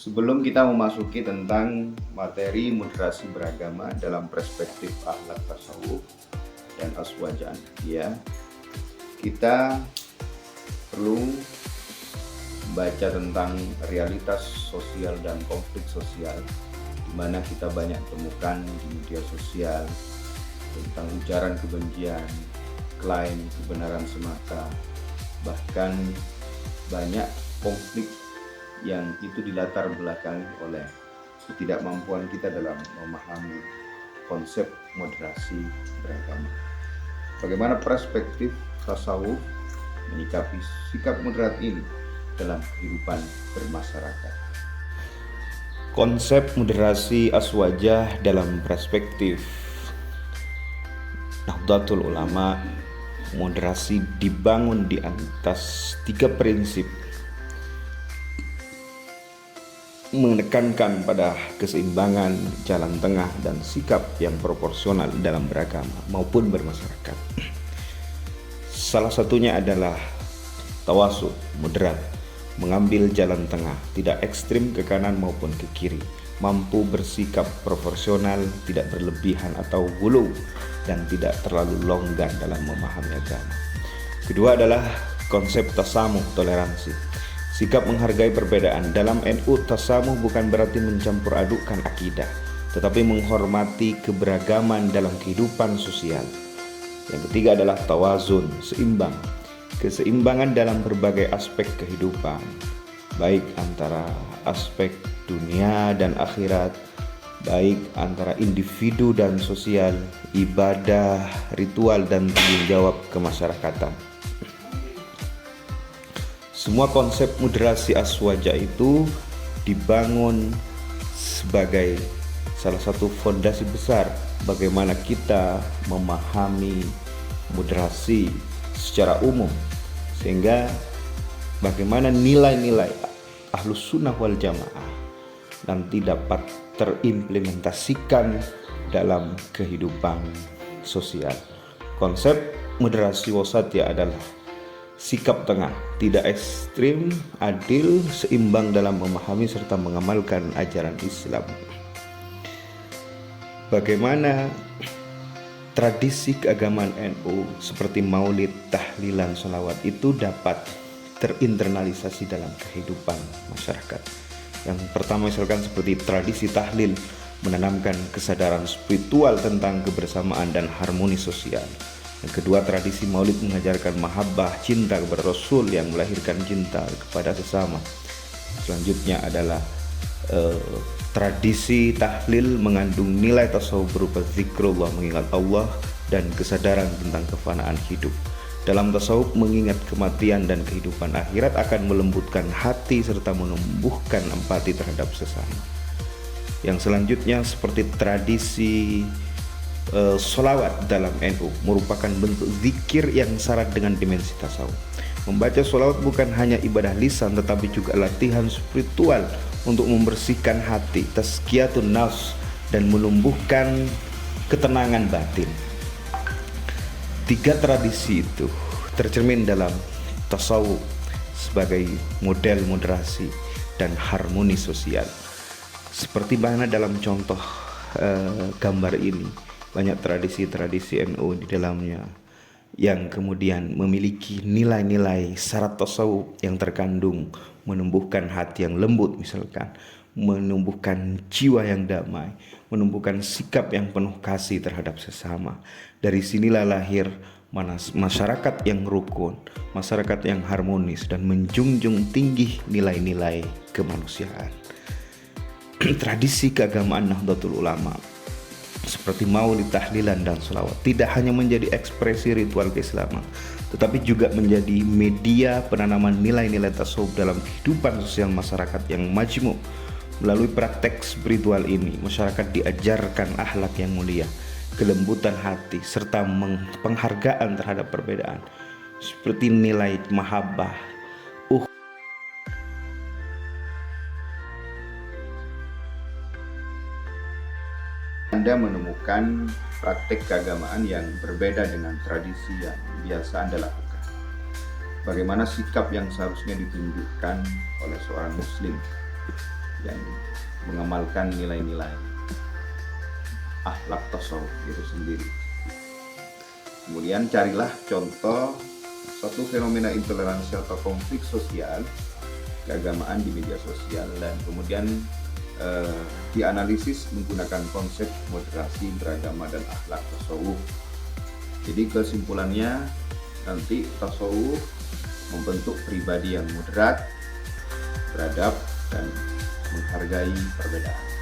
Sebelum kita memasuki tentang materi moderasi beragama dalam perspektif akhlak tasawuf dan aswaja ya, kita perlu membaca tentang realitas sosial dan konflik sosial, di mana kita banyak temukan di media sosial tentang ujaran kebencian, klaim kebenaran semata, bahkan banyak konflik yang itu dilatar belakangi oleh ketidakmampuan kita dalam memahami konsep moderasi beragama. Bagaimana perspektif tasawuf menyikapi sikap moderat ini dalam kehidupan bermasyarakat? Konsep moderasi aswajah dalam perspektif Nahdlatul Ulama, moderasi dibangun di atas 3 prinsip, menekankan pada keseimbangan, jalan tengah, dan sikap yang proporsional dalam beragama maupun bermasyarakat. Salah satunya adalah tawasud, moderat, mengambil jalan tengah, tidak ekstrim ke kanan maupun ke kiri, mampu bersikap proporsional, tidak berlebihan atau ghulu, dan tidak terlalu longgar dalam memahami agama. Kedua adalah konsep tasamuh, toleransi, sikap menghargai perbedaan. Dalam NU, tasamuh bukan berarti mencampur adukkan akidah, tetapi menghormati keberagaman dalam kehidupan sosial. Yang ketiga adalah tawazun, seimbang, keseimbangan dalam berbagai aspek kehidupan, baik antara aspek dunia dan akhirat, baik antara individu dan sosial, ibadah, ritual, dan tanggung jawab kemasyarakatan. Semua konsep moderasi aswaja itu dibangun sebagai salah satu fondasi besar bagaimana kita memahami moderasi secara umum, sehingga bagaimana nilai-nilai Ahlus Sunnah wal Jamaah nanti dapat terimplementasikan dalam kehidupan sosial. Konsep moderasi wasatiyah adalah sikap tengah, tidak ekstrim, adil, seimbang dalam memahami serta mengamalkan ajaran Islam. Bagaimana tradisi keagamaan NU seperti maulid, tahlilan, sholawat itu dapat terinternalisasi dalam kehidupan masyarakat. Yang pertama misalkan seperti tradisi tahlil, menanamkan kesadaran spiritual tentang kebersamaan dan harmoni sosial. Yang kedua, tradisi maulid mengajarkan mahabbah, cinta kepada Rasul yang melahirkan cinta kepada sesama. Selanjutnya adalah tradisi tahlil mengandung nilai tasawuf berupa zikrullah, mengingat Allah, dan kesadaran tentang kefanaan hidup. Dalam tasawuf, mengingat kematian dan kehidupan akhirat akan melembutkan hati serta menumbuhkan empati terhadap sesama. Yang selanjutnya seperti tradisi sholawat dalam NU merupakan bentuk zikir yang syarat dengan dimensi tasawuf. Membaca sholawat bukan hanya ibadah lisan tetapi juga latihan spiritual untuk membersihkan hati, tazkiyatun nafs, dan menumbuhkan ketenangan batin. 3 tradisi itu tercermin dalam tasawuf sebagai model moderasi dan harmoni sosial. Seperti mana dalam contoh gambar ini, banyak tradisi-tradisi NU di dalamnya yang kemudian memiliki nilai-nilai syarat tasawuf yang terkandung, menumbuhkan hati yang lembut misalkan, menumbuhkan jiwa yang damai, menumbuhkan sikap yang penuh kasih terhadap sesama. Dari sinilah lahir masyarakat yang rukun, masyarakat yang harmonis, dan menjunjung tinggi nilai-nilai kemanusiaan. Tradisi keagamaan Nahdlatul Ulama seperti maulid, tahlilan, dan sholawat tidak hanya menjadi ekspresi ritual keislaman, tetapi juga menjadi media penanaman nilai-nilai tasawuf dalam kehidupan sosial masyarakat yang majmuk. Melalui praktek spiritual ini, masyarakat diajarkan akhlak yang mulia, kelembutan hati, serta penghargaan terhadap perbedaan, seperti nilai mahabbah, Anda menemukan praktek keagamaan yang berbeda dengan tradisi yang biasa Anda lakukan. Bagaimana sikap yang seharusnya ditunjukkan oleh seorang muslim yang mengamalkan nilai-nilai akhlak tasawuf itu sendiri. Kemudian carilah contoh suatu fenomena intoleransi atau konflik sosial keagamaan di media sosial, dan kemudian dianalisis menggunakan konsep moderasi beragama dan akhlak tasawuf. Jadi kesimpulannya nanti tasawuf membentuk pribadi yang moderat, beradab, dan menghargai perbedaan.